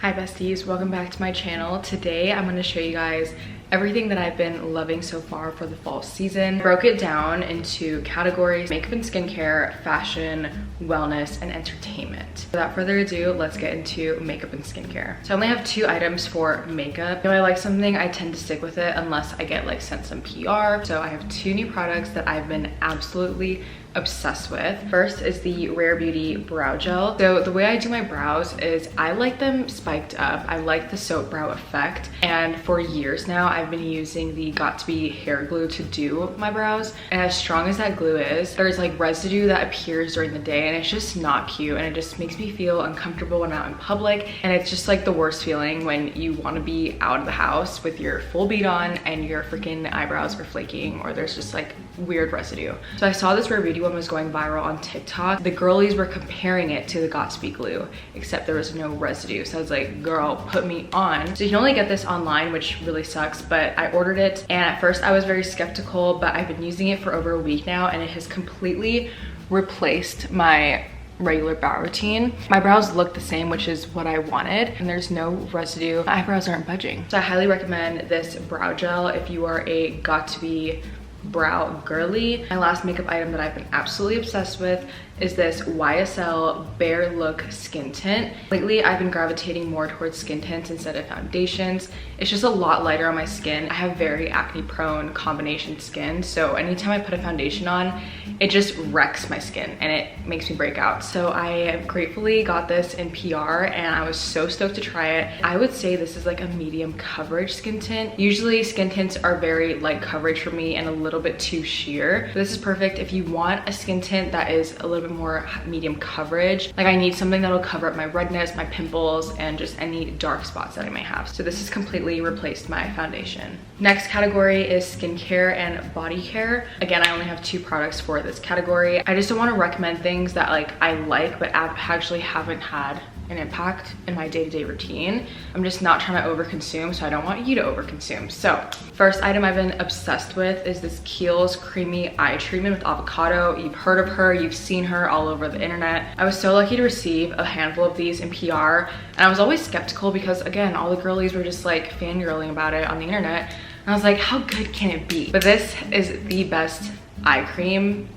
Hi besties, welcome back to my channel. Today I'm going to show you guys everything that I've been loving so far for the fall season. I broke it down into categories: makeup and skincare, fashion, wellness, and entertainment. Without further ado, let's get into makeup and skincare. So I only have 2 items for makeup. If I like something, I tend to stick with it unless I get like sent some PR. So I have 2 new products that I've been absolutely obsessed with. First is the Rare Beauty brow gel. So the way I do my brows is I like them spiked up. I like the soap brow effect, and for years now I've been using the Got2b hair glue to do my brows, and as strong as that glue is, there's like residue that appears during the day and it's just not cute, and it just makes me feel uncomfortable when I'm out in public, and it's just like the worst feeling when you want to be out of the house with your full beat on and your freaking eyebrows are flaking or there's just like weird residue. So I saw this Rare Beauty one was going viral on TikTok. The girlies were comparing it to the Got2b glue, except there was no residue. So I was like, girl, put me on. So you can only get this online, which really sucks, but I ordered it, and at first I was very skeptical, but I've been using it for over a week now and it has completely replaced my regular brow routine. My brows look the same, which is what I wanted, and there's no residue. My eyebrows aren't budging. So I highly recommend this brow gel if you are a Got2b brow girly. My last makeup item that I've been absolutely obsessed with is this YSL Bare Look skin tint. Lately I've been gravitating more towards skin tints instead of foundations. It's just a lot lighter on my skin. I have very acne prone combination skin, so anytime I put a foundation on, it just wrecks my skin and it makes me break out. So I gratefully got this in PR and I was so stoked to try it. I would say this is like a medium coverage skin tint. Usually skin tints are very light coverage for me and a little bit too sheer. This is perfect if you want a skin tint that is a little bit more medium coverage. Like I need something that'll cover up my redness, my pimples, and just any dark spots that I may have. So this has completely replaced my foundation. Next category is skincare and body care. Again, I only have 2 products for this category. I just don't want to recommend things that like I like but actually haven't had an impact in my day-to-day routine. I'm just not trying to overconsume, so I don't want you to overconsume. So first item I've been obsessed with is this Kiehl's creamy eye treatment with avocado. You've heard of her, you've seen her all over the internet. I was so lucky to receive a handful of these in PR, and I was always skeptical because again, all the girlies were just like fangirling about it on the internet, and I was like, how good can it be? But this is the best eye cream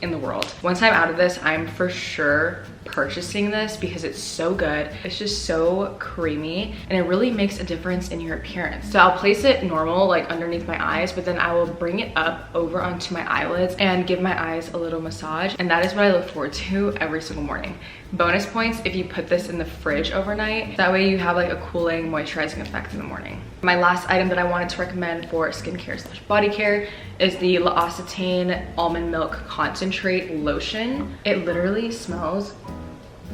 in the world. Once I'm out of this, I'm for sure purchasing this because it's so good. It's just so creamy and it really makes a difference in your appearance. So I'll place it normal, like underneath my eyes, but then I will bring it up over onto my eyelids and give my eyes a little massage, and that is what I look forward to every single morning. Bonus points if you put this in the fridge overnight. That way you have like a cooling, moisturizing effect in the morning. My last item that I wanted to recommend for skincare / body care is the L'Occitane Almond Milk Concentrate Lotion. It literally smells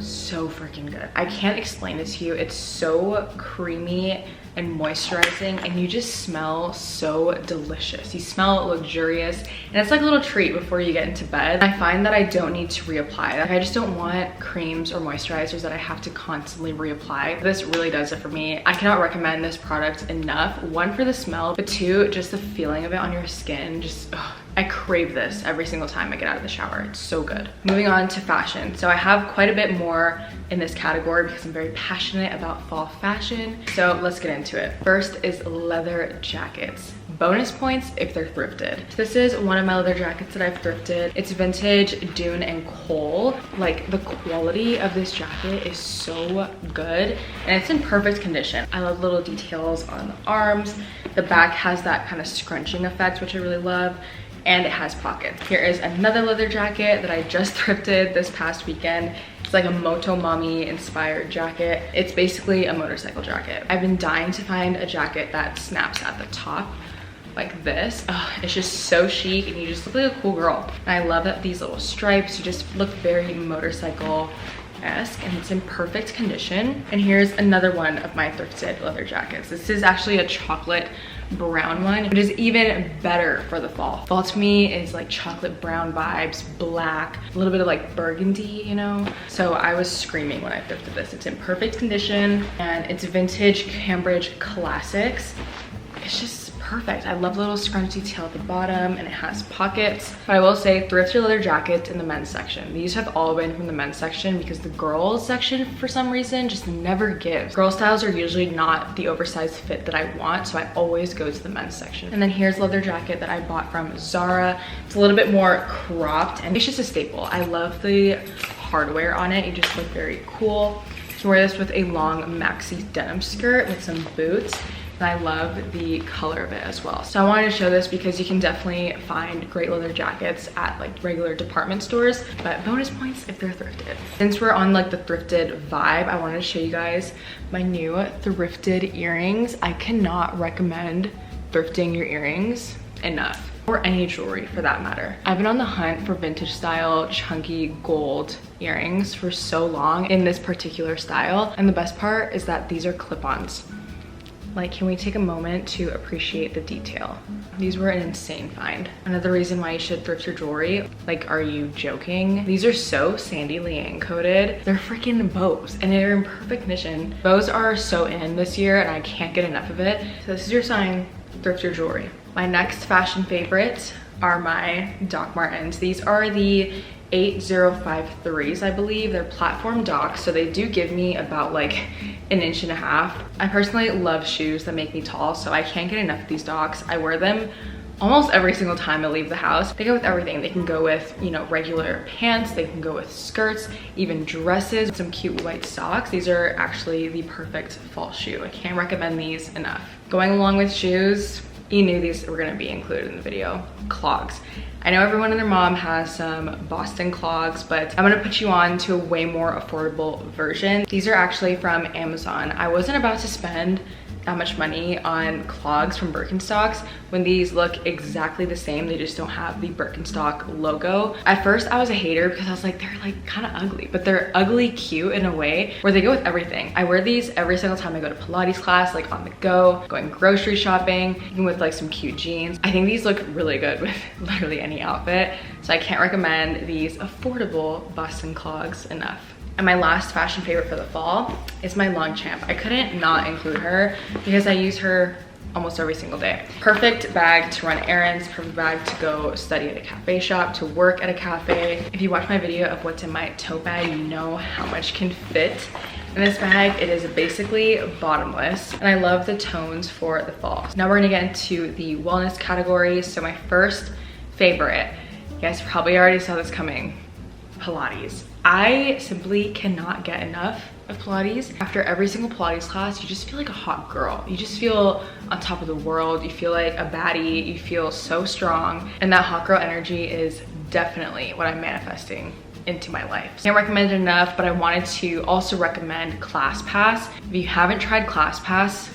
so freaking good. I can't explain it to you. It's so creamy and moisturizing, and you just smell so delicious. You smell luxurious, and it's like a little treat before you get into bed. I find that I don't need to reapply. Like I just don't want creams or moisturizers that I have to constantly reapply. This really does it for me. I cannot recommend this product enough. 1, for the smell, but 2, just the feeling of it on your skin. Just I crave this every single time I get out of the shower. It's so good. Moving on to fashion. So I have quite a bit more in this category because I'm very passionate about fall fashion. So let's get into it. First is leather jackets. Bonus points if they're thrifted. So this is one of my leather jackets that I've thrifted. It's vintage Dune and Cole. Like the quality of this jacket is so good and it's in perfect condition. I love little details on the arms. The back has that kind of scrunching effect, which I really love. And it has pockets. Here is another leather jacket that I just thrifted this past weekend. It's like a Moto Mommy inspired jacket. It's basically a motorcycle jacket. I've been dying to find a jacket that snaps at the top like this. Oh, it's just so chic and you just look like a cool girl. And I love that these little stripes, you just look very motorcycle-esque, and it's in perfect condition. And here's another one of my thrifted leather jackets. This is actually a chocolate brown one, which is even better for the fall. Fall to me is like chocolate brown vibes, black, a little bit of like burgundy, you know? So I was screaming when I thrifted this. It's in perfect condition and it's vintage Cambridge classics. It's just perfect. I love the little scrunch detail at the bottom, and it has pockets. But I will say, thrift your leather jackets in the men's section. These have all been from the men's section because the girls section, for some reason, just never gives. Girl styles are usually not the oversized fit that I want, so I always go to the men's section. And then here's a leather jacket that I bought from Zara. It's a little bit more cropped, and it's just a staple. I love the hardware on it. You just look very cool. You can wear this with a long maxi denim skirt with some boots. And I love the color of it as well. So I wanted to show this because you can definitely find great leather jackets at like regular department stores, but bonus points if they're thrifted. Since we're on like the thrifted vibe, I wanted to show you guys my new thrifted earrings. I cannot recommend thrifting your earrings enough, or any jewelry for that matter. I've been on the hunt for vintage style chunky gold earrings for so long in this particular style, and the best part is that these are clip-ons. Like, can we take a moment to appreciate the detail? These were an insane find. Another reason why you should thrift your jewelry. Like, are you joking? These are so Sandy Liang coated. They're freaking bows, and they're in perfect condition. Bows are so in this year, and I can't get enough of it. So this is your sign, thrift your jewelry. My next fashion favorites are my Doc Martens. These are the 8053s, I believe. They're platform docs, so they do give me about like 1.5 inches. I personally love shoes that make me tall, so I can't get enough of these docs. I wear them almost every single time I leave the house. They go with everything. They can go with, you know, regular pants, they can go with skirts, even dresses, some cute white socks. These are actually the perfect fall shoe. I can't recommend these enough. Going along with shoes, you knew these were gonna be included in the video, clogs. I know everyone and their mom has some Boston clogs, but I'm gonna put you on to a way more affordable version. These are actually from Amazon. I wasn't about to spend that much money on clogs from Birkenstocks when these look exactly the same. They just don't have the Birkenstock logo. At first I was a hater because I was like, they're like kind of ugly, but they're ugly cute in a way where they go with everything. I wear these every single time I go to Pilates class, like on the go, going grocery shopping, even with like some cute jeans. I think these look really good with literally any outfit. So I can't recommend these affordable Boston clogs enough. And my last fashion favorite for the fall is my Longchamp. I couldn't not include her because I use her almost every single day. Perfect bag to run errands, perfect bag to go study at a cafe shop, to work at a cafe. If you watch my video of what's in my tote bag, you know how much can fit in this bag. It is basically bottomless, and I love the tones for the fall. Now we're gonna get into the wellness category. So my first favorite, you guys probably already saw this coming, Pilates. I simply cannot get enough of Pilates. After every single Pilates class, you just feel like a hot girl. You just feel on top of the world. You feel like a baddie. You feel so strong. And that hot girl energy is definitely what I'm manifesting into my life. Can't recommend it enough, but I wanted to also recommend ClassPass. If you haven't tried ClassPass,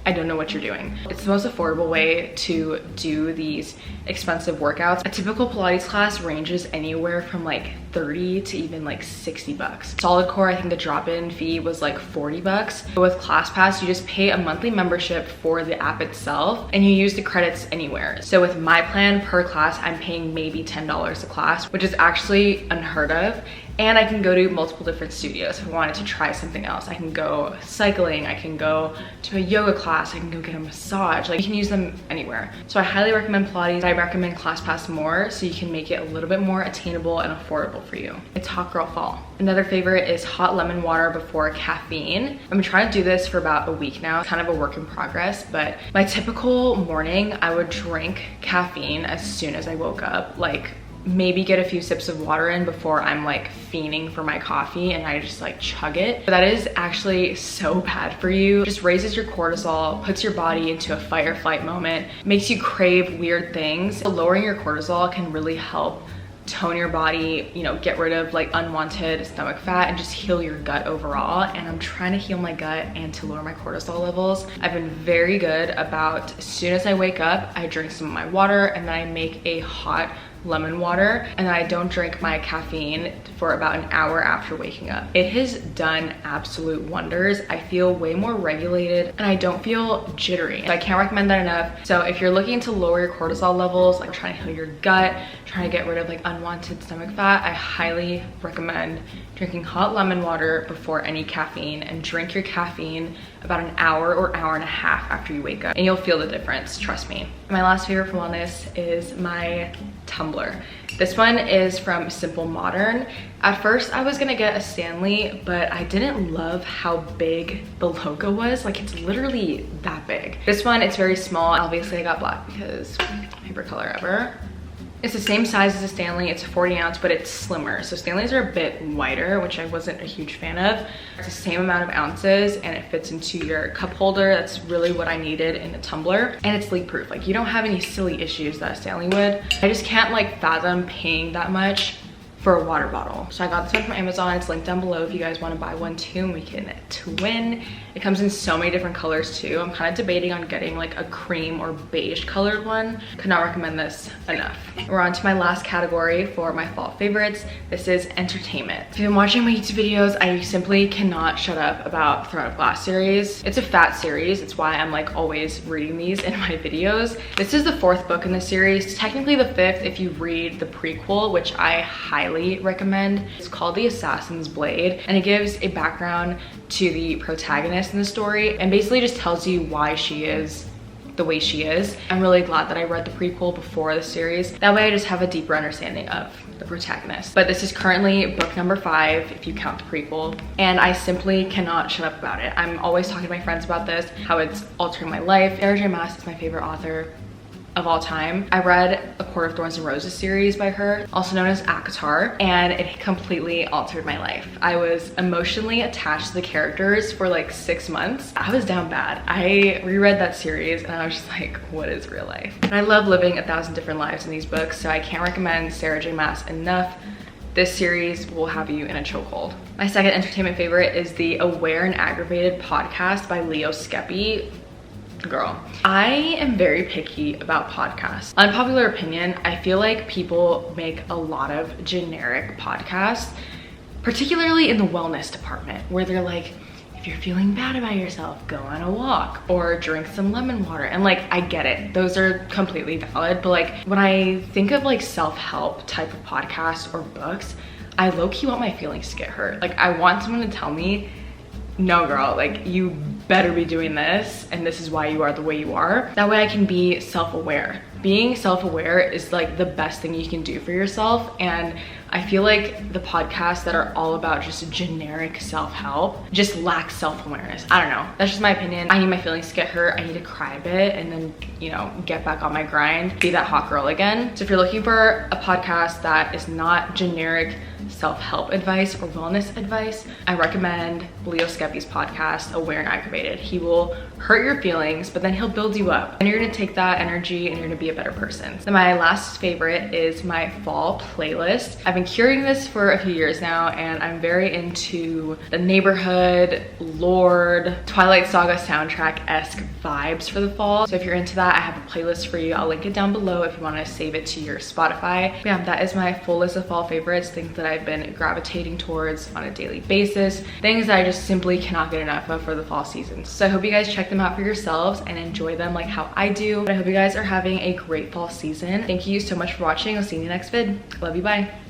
I don't know what you're doing. It's the most affordable way to do these expensive workouts. A typical Pilates class ranges anywhere from like 30 to even like 60 bucks. Solid core, I think the drop-in fee was like 40 bucks. But with ClassPass, you just pay a monthly membership for the app itself and you use the credits anywhere. So with my plan per class, I'm paying maybe $10 a class, which is actually unheard of. And I can go to multiple different studios if I wanted to try something else. I can go cycling, I can go to a yoga class, I can go get a massage. Like, you can use them anywhere. So I highly recommend Pilates. I recommend ClassPass more so you can make it a little bit more attainable and affordable for you. It's hot girl fall. Another favorite is hot lemon water before caffeine. I've been trying to do this for about a week now. It's kind of a work in progress, but my typical morning, I would drink caffeine as soon as I woke up. Like, maybe get a few sips of water in before I'm like fiending for my coffee and I just like chug it. But that is actually so bad for you. It just raises your cortisol, puts your body into a fight or flight moment, makes you crave weird things. So lowering your cortisol can really help tone your body, you know, get rid of like unwanted stomach fat and just heal your gut overall. And I'm trying to heal my gut and to lower my cortisol levels. I've been very good about, as soon as I wake up, I drink some of my water and then I make a hot lemon water, and I don't drink my caffeine for about an hour after waking up. It has done absolute wonders. I feel way more regulated and I don't feel jittery. So I can't recommend that enough. So if you're looking to lower your cortisol levels, like trying to heal your gut, trying to get rid of like unwanted stomach fat, I highly recommend drinking hot lemon water before any caffeine, and drink your caffeine about an hour or hour and a half after you wake up, and you'll feel the difference, trust me. My last favorite for wellness is my tumbler. This one is from Simple Modern. At first I was gonna get a Stanley, but I didn't love how big the logo was. Like, it's literally that big. This one, it's very small. Obviously I got black because favorite color ever. It's the same size as a Stanley. It's a 40 ounce, but it's slimmer. So Stanleys are a bit wider, which I wasn't a huge fan of. It's the same amount of ounces and it fits into your cup holder. That's really what I needed in a tumbler. And it's leak proof. Like, you don't have any silly issues that a Stanley would. I just can't like fathom paying that much for a water bottle. So I got this one from Amazon. It's linked down below if you guys want to buy one too, and we can twin. It comes in so many different colors too. I'm kind of debating on getting like a cream or beige colored one. Could not recommend this enough. We're on to my last category for my fall favorites. This is entertainment. If you've been watching my YouTube videos, I simply cannot shut up about Throne of Glass series. It's a fat series. It's why I'm like always reading these in my videos. This is the 4th book in the series. Technically the 5th if you read the prequel, which I highly recommend. It's called The Assassin's Blade, and it gives a background to the protagonist in the story and basically just tells you why she is the way she is. I'm really glad that I read the prequel before the series. That way I just have a deeper understanding of the protagonist. But this is currently book number 5 if you count the prequel, and I simply cannot shut up about it. I'm always talking to my friends about this, how it's altering my life. Sarah J. Maas is my favorite author of all time. I read A Court of Thorns and Roses series by her, also known as ACOTAR, and it completely altered my life. I was emotionally attached to the characters for like 6 months. I was down bad. I reread that series and I was just like, what is real life? And I love living 1,000 different lives in these books, so I can't recommend Sarah J. Maas enough. This series will have you in a chokehold. My second entertainment favorite is the Aware and Aggravated podcast by Leo Skeppy. Girl, I am very picky about podcasts. Unpopular opinion, I feel like people make a lot of generic podcasts, particularly in the wellness department, where they're like, if you're feeling bad about yourself, go on a walk or drink some lemon water. And like, I get it, those are completely valid, but like when I think of like self-help type of podcasts or books, I low-key want my feelings to get hurt. Like, I want someone to tell me, no girl, like you better be doing this and this is why you are the way you are. That way I can be self-aware. Being self-aware is like the best thing you can do for yourself, and I feel like the podcasts that are all about just generic self-help just lack self-awareness. I don't know, that's just my opinion. I need my feelings to get hurt, I need to cry a bit and then, you know, get back on my grind, be that hot girl again. So if you're looking for a podcast that is not generic self-help advice or wellness advice, I recommend Leo Skeppy's podcast, Aware and Aggravated. He will hurt your feelings, but then he'll build you up, and you're gonna take that energy and you're gonna be a better person. Then my last favorite is my fall playlist. I've been curating this for a few years now, and I'm very into the Neighborhood, Lord, Twilight Saga soundtrack-esque vibes for the fall. So if you're into that, I have a playlist for you. I'll link it down below if you want to save it to your Spotify. But yeah, that is my full list of fall favorites, things that I've been gravitating towards on a daily basis, things that I just simply cannot get enough of for the fall season. So I hope you guys check them out for yourselves and enjoy them like how I do. But I hope you guys are having a great fall season. Thank you so much for watching. I'll see you in the next vid. Love you, bye.